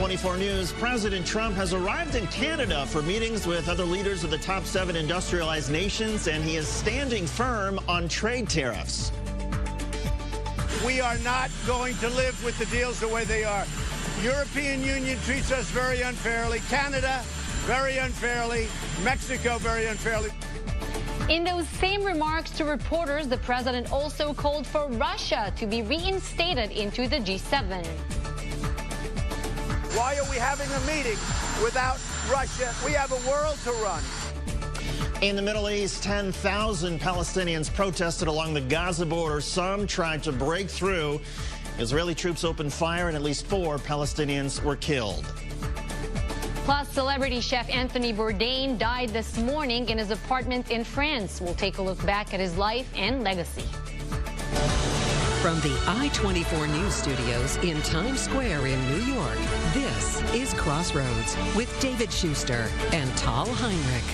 I-24 News. President Trump has arrived in Canada for meetings with other leaders of the top 7 industrialized nations, and he is standing firm on trade tariffs. We are not going to live with the deals the way they are. European Union treats us very unfairly. Canada, very unfairly. Mexico, very unfairly. In those same remarks to reporters, the president also called for Russia to be reinstated into the G7. Why are we having a meeting without Russia? We have a world to run. In the Middle East, 10,000 Palestinians protested along the Gaza border. Some tried to break through. Israeli troops opened fire and at least 4 Palestinians were killed. Plus, celebrity chef Anthony Bourdain died this morning in his apartment in France. We'll take a look back at his life and legacy. From the I-24 News Studios in Times Square in New York, this is Crossroads with David Schuster and Tal Heinrich.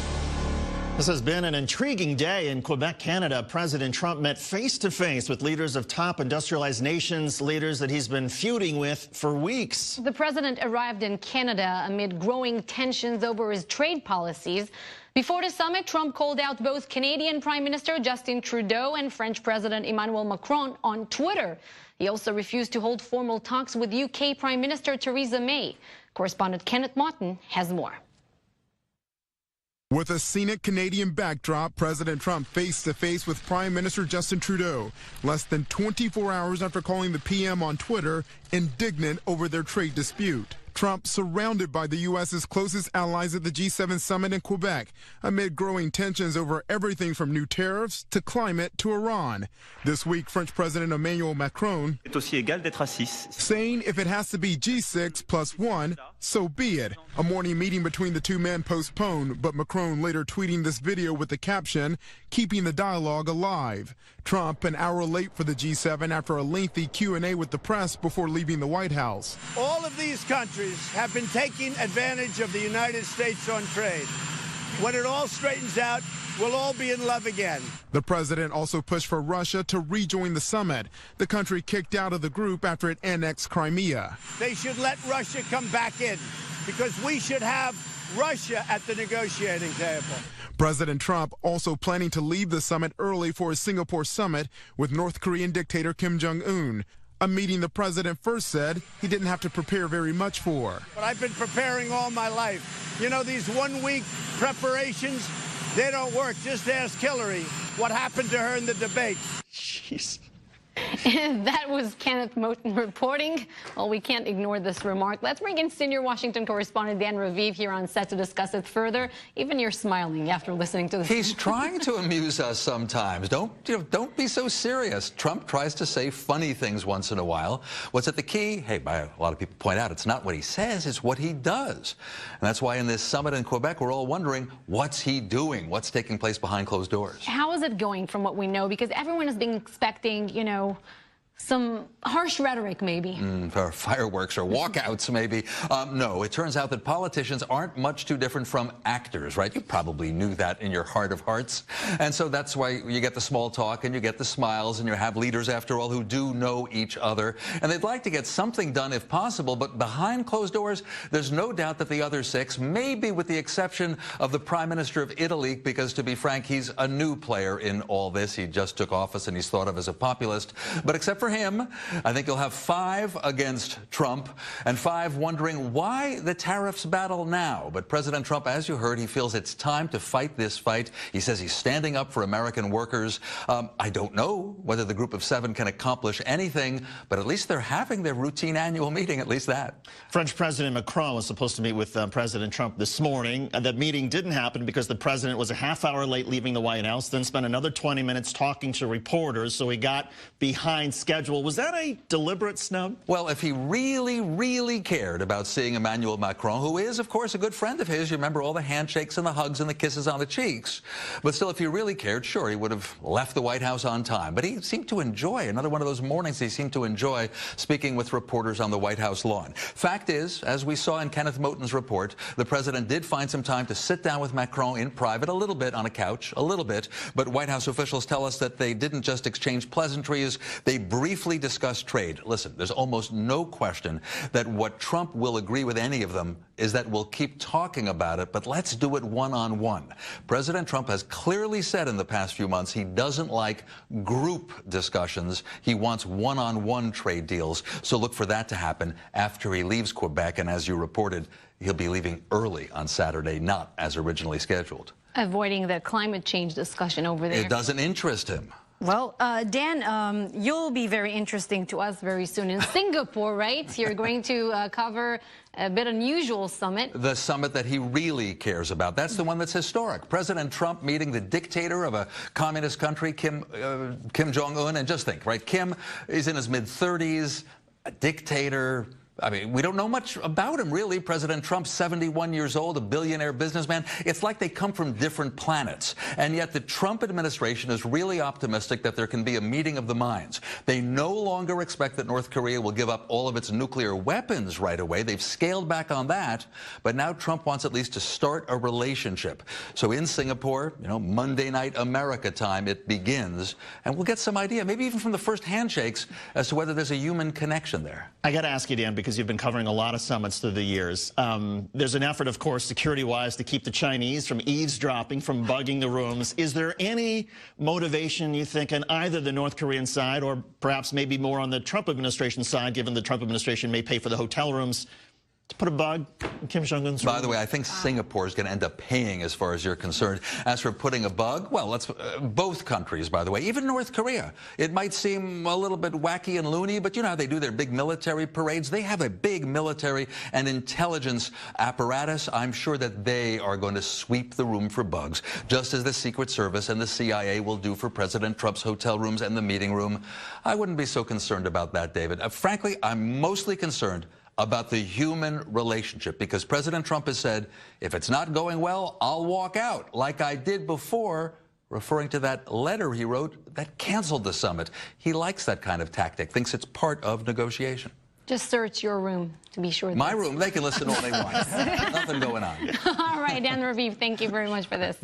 This has been an intriguing day in Quebec, Canada. President Trump met face-to-face with leaders of top industrialized nations, leaders that he's been feuding with for weeks. The president arrived in Canada amid growing tensions over his trade policies. Before the summit, Trump called out both Canadian Prime Minister Justin Trudeau and French President Emmanuel Macron on Twitter. He also refused to hold formal talks with UK Prime Minister Theresa May. Correspondent Kenneth Martin has more. With a scenic Canadian backdrop, President Trump face-to-face with Prime Minister Justin Trudeau, less than 24 hours after calling the PM on Twitter indignant over their trade dispute. Trump surrounded by the U.S.'s closest allies at the G7 summit in Quebec, amid growing tensions over everything from new tariffs to climate to Iran. This week, French President Emmanuel Macron saying if it has to be G6 plus 1, so be it. A morning meeting between the two men postponed, but Macron later tweeting this video with the caption, "Keeping the dialogue alive." Trump an hour late for the G7 after a lengthy Q&A with the press before leaving the White House. All of these countries have been taking advantage of the United States on trade. When it all straightens out, we'll all be in love again. The president also pushed for Russia to rejoin the summit, the country kicked out of the group after it annexed Crimea. They should let Russia come back in, because we should have Russia at the negotiating table. President Trump also planning to leave the summit early for his Singapore summit with North Korean dictator Kim Jong-un, a meeting the president first said he didn't have to prepare very much for. But I've been preparing all my life. You know, these one-week preparations, they don't work. Just ask Hillary what happened to her in the debate. Jeez. And that was Kenneth Moten reporting. Well, we can't ignore this remark. Let's bring in senior Washington correspondent Dan Raviv here on set to discuss it further. Even you're smiling after listening to this. He's trying to amuse us sometimes. Don't be so serious. Trump tries to say funny things once in a while. What's at the key? Hey, a lot of people point out it's not what he says, it's what he does. And that's why in this summit in Quebec, we're all wondering, what's he doing? What's taking place behind closed doors? How is it going from what we know? Because everyone has been expecting, you know, some harsh rhetoric, maybe. Or fireworks or walkouts, maybe. No, it turns out that politicians aren't much too different from actors, right? You probably knew that in your heart of hearts. And so that's why you get the small talk and you get the smiles and you have leaders, after all, who do know each other. And they'd like to get something done if possible, but behind closed doors, there's no doubt that the other 6, maybe with the exception of the Prime Minister of Italy, because to be frank, he's a new player in all this. He just took office and he's thought of as a populist. But except for him, I think you'll have 5 against Trump and 5 wondering why the tariffs battle now. But President Trump, as you heard, he feels it's time to fight this fight. He says he's standing up for American workers. I don't know whether the group of 7 can accomplish anything, but at least they're having their routine annual meeting, at least that. French President Macron was supposed to meet with President Trump this morning. That meeting didn't happen because the president was a half-hour late leaving the White House, then spent another 20 minutes talking to reporters, so he got behind schedule. Was that a deliberate snub? Well, if he really, really cared about seeing Emmanuel Macron, who is, of course, a good friend of his, you remember all the handshakes and the hugs and the kisses on the cheeks. But still, if he really cared, sure, he would have left the White House on time. But he seemed to enjoy, another one of those mornings he seemed to enjoy speaking with reporters on the White House lawn. Fact is, as we saw in Kenneth Moten's report, the president did find some time to sit down with Macron in private, a little bit on a couch, a little bit. But White House officials tell us that they didn't just exchange pleasantries, they briefly discuss trade. Listen, there's almost no question that what Trump will agree with any of them is that we'll keep talking about it, but let's do it one-on-one. President Trump has clearly said in the past few months he doesn't like group discussions. He wants one-on-one trade deals. So look for that to happen after he leaves Quebec. And as you reported, he'll be leaving early on Saturday, not as originally scheduled. Avoiding the climate change discussion over there. It doesn't interest him. Well, Dan, you'll be very interesting to us very soon in Singapore, right? You're going to cover a bit unusual summit. The summit that he really cares about. That's the one that's historic. President Trump meeting the dictator of a communist country, Kim Jong-un. And just think, right? Kim is in his mid-30s, a dictator. I mean, we don't know much about him, really. President Trump's 71 years old, a billionaire businessman. It's like they come from different planets. And yet the Trump administration is really optimistic that there can be a meeting of the minds. They no longer expect that North Korea will give up all of its nuclear weapons right away. They've scaled back on that. But now Trump wants at least to start a relationship. So in Singapore, you know, Monday night America time, it begins. And we'll get some idea, maybe even from the first handshakes, as to whether there's a human connection there. I got to ask you, Dan, because you've been covering a lot of summits through the years. There's an effort, of course, security-wise, to keep the Chinese from eavesdropping, from bugging the rooms. Is there any motivation, you think, on either the North Korean side or perhaps maybe more on the Trump administration side, given the Trump administration may pay for the hotel rooms, to put a bug in Kim Jong-un's room? By the way, I think Singapore is going to end up paying as far as you're concerned. As for putting a bug, well, let's both countries, by the way, even North Korea. It might seem a little bit wacky and loony, but you know how they do their big military parades? They have a big military and intelligence apparatus. I'm sure that they are going to sweep the room for bugs, just as the Secret Service and the CIA will do for President Trump's hotel rooms and the meeting room. I wouldn't be so concerned about that, David. Frankly, I'm mostly concerned about the human relationship, because President Trump has said, if it's not going well, I'll walk out, like I did before, referring to that letter he wrote that canceled the summit. He likes that kind of tactic, thinks it's part of negotiation. Just search your room to be sure. My room, they can listen all they want. Nothing going on. All right, Dan Raviv, thank you very much for this.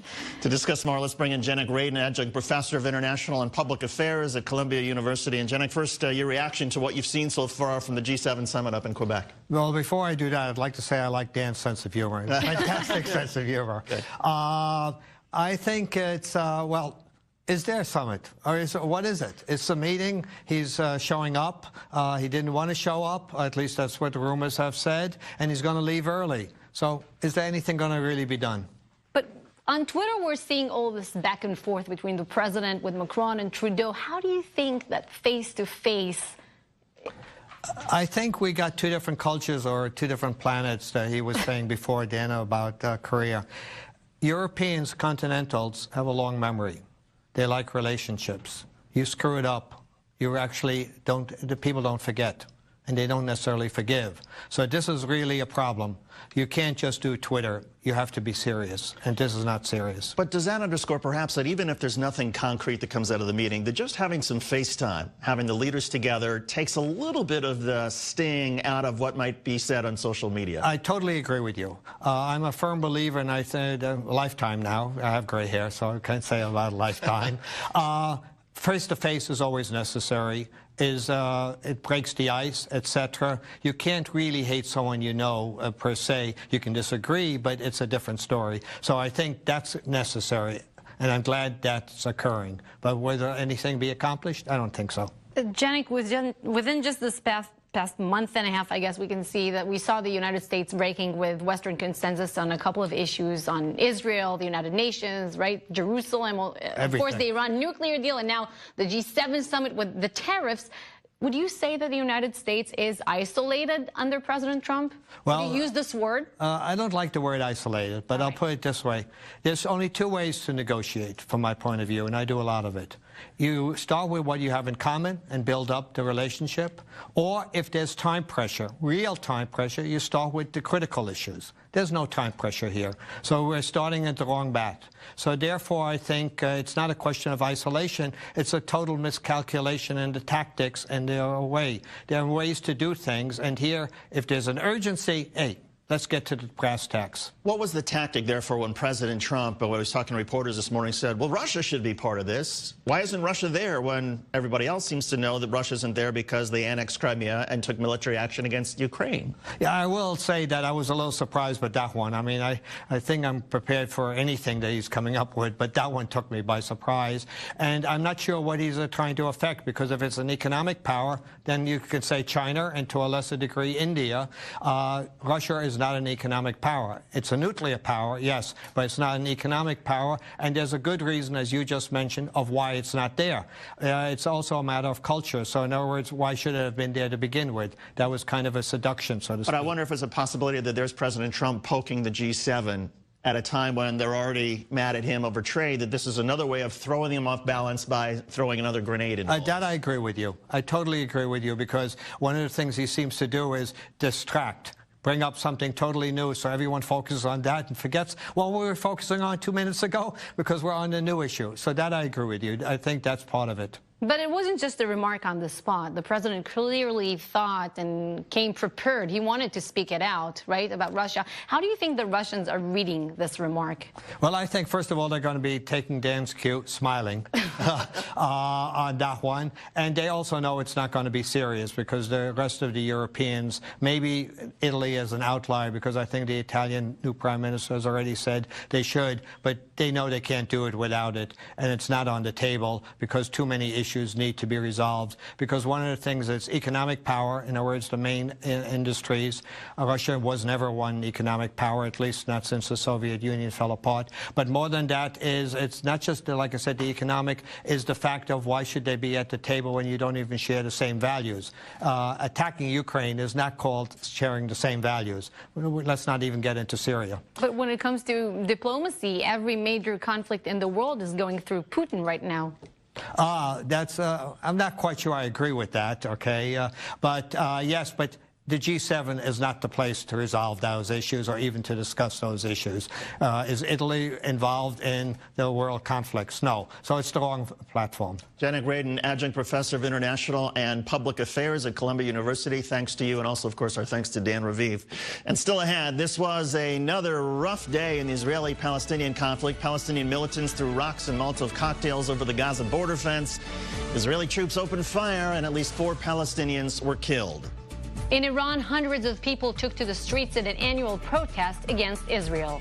To discuss more, let's bring in Jenik Radin, adjunct professor of international and public affairs at Columbia University. And Jenik, first, your reaction to what you've seen so far from the G7 summit up in Quebec. Well, before I do that, I'd like to say I like Dan's sense of humor. Fantastic sense of humor. I think it's, well, is there a summit? Or what is it? It's a meeting. He's showing up. He didn't want to show up. At least that's what the rumors have said. And he's going to leave early. So is there anything going to really be done? But on Twitter, we're seeing all this back and forth between the president with Macron and Trudeau. How do you think that face-to-face... I think we got two different cultures or two different planets that he was saying before, Dana, about Korea. Europeans, continentals, have a long memory. They like relationships. You screw it up, you actually don't, the people don't forget, and they don't necessarily forgive. So this is really a problem. You can't just do Twitter. You have to be serious, and this is not serious. But does that underscore perhaps that even if there's nothing concrete that comes out of the meeting, that just having some FaceTime, having the leaders together, takes a little bit of the sting out of what might be said on social media? I totally agree with you. I'm a firm believer, and I said a lifetime now. I have gray hair, so I can't say about a lifetime. Face-to-face is always necessary. It breaks the ice, etc. You can't really hate someone you know, per se. You can disagree, but it's a different story. So I think that's necessary, and I'm glad that's occurring. But will there anything be accomplished? I don't think so. Jenik, within just this past month and a half, I guess we can see that we saw the United States breaking with Western consensus on a couple of issues on Israel, the United Nations, right? Jerusalem, of course, the Iran nuclear deal, and now the G7 summit with the tariffs. Would you say that the United States is isolated under President Trump? Well, would you use this word? I don't like the word isolated, but I'll put it this way. There's only two ways to negotiate, from my point of view, and I do a lot of it. You start with what you have in common and build up the relationship. Or if there's time pressure, real time pressure, you start with the critical issues. There's no time pressure here. So we're starting at the wrong bat. So therefore, I think it's not a question of isolation. It's a total miscalculation in the tactics and their way. There are ways to do things. And here, if there's an urgency, hey, let's get to the brass tacks. What was the tactic, therefore, when President Trump, when he was talking to reporters this morning, said, well, Russia should be part of this? Why isn't Russia there when everybody else seems to know that Russia isn't there because they annexed Crimea and took military action against Ukraine? Yeah, I will say that I was a little surprised with that one. I mean, I think I'm prepared for anything that he's coming up with, but that one took me by surprise. And I'm not sure what he's trying to affect, because if it's an economic power, then you could say China, and to a lesser degree India. Russia is not an economic power. It's a nuclear power, yes, but it's not an economic power, and there's a good reason, as you just mentioned, of why it's not there. It's also a matter of culture. So in other words, why should it have been there to begin with? That was kind of a seduction, so to speak. But I wonder if there's a possibility that there's President Trump poking the G7 at a time when they're already mad at him over trade, that this is another way of throwing them off balance by throwing another grenade in. That I agree with you. I totally agree with you, because one of the things he seems to do is distract. Bring up something totally new so everyone focuses on that and forgets what we were focusing on 2 minutes ago, because we're on the new issue. So that I agree with you. I think that's part of it. But it wasn't just a remark on the spot. The president clearly thought and came prepared. He wanted to speak it out, right, about Russia. How do you think the Russians are reading this remark? Well, I think, first of all, they're going to be taking Dan's cue, smiling on that one. And they also know it's not going to be serious, because the rest of the Europeans, maybe Italy as an outlier, because I think the Italian new prime minister has already said they should, but they know they can't do it without it. And it's not on the table, because too many issues need to be resolved, because one of the things is economic power. In other words, the main industries. Russia was never one economic power, at least not since the Soviet Union fell apart. But more than that is, it's not just, like I said, the economic, is the fact of why should they be at the table when you don't even share the same values. Attacking Ukraine is not called sharing the same values. Let's not even get into Syria. But when it comes to diplomacy, every major conflict in the world is going through Putin right now. I'm not quite sure I agree with that, okay? Yes, but the G7 is not the place to resolve those issues or even to discuss those issues. Is Italy involved in the world conflicts? No. So it's the wrong platform. Jenna Graydon, adjunct professor of international and public affairs at Columbia University. Thanks to you, and also, of course, our thanks to Dan Raviv. And still ahead, this was another rough day in the Israeli-Palestinian conflict. Palestinian militants threw rocks and Molotov cocktails over the Gaza border fence. Israeli troops opened fire, and at least 4 Palestinians were killed. In Iran, hundreds of people took to the streets in an annual protest against Israel.